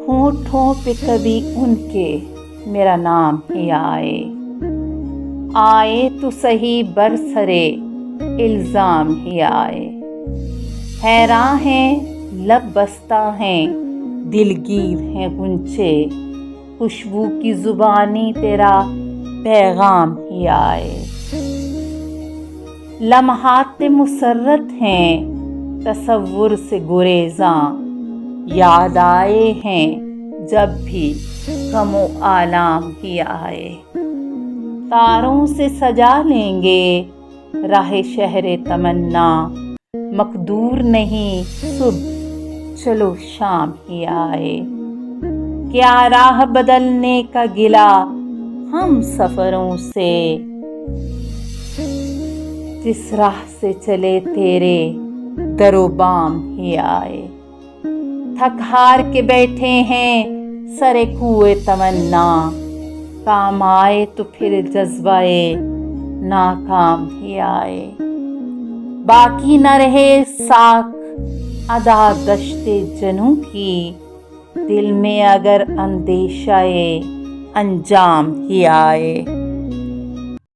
ہونٹوں پہ کبھی ان کے میرا نام ہی آئے تو صحیح برسرے الزام ہی آئے. حیراں ہیں لب بستہ ہیں دلگیر ہیں غنچے، خوشبو کی زبانی تیرا پیغام ہی آئے. لمحات مسرت ہیں تصور سے گریزاں، یاد آئے ہیں جب بھی غم و آلام ہی آئے. تاروں سے سجا لیں گے راہ شہر تمنا، مقدور نہیں صبح چلو شام ہی آئے. کیا راہ بدلنے کا گلہ ہم سفروں سے، جس راہ سے چلے تیرے در و بام ہی آئے. تھک ہار کے بیٹھے ہیں سرے کوئے تمنا، کام آئے تو پھر جذبہ ناکام ہی آئے. باقی نہ رہے ساکھ ادا دشت جنوں کی، دل میں اگر اندیشہ انجام ہی آئے.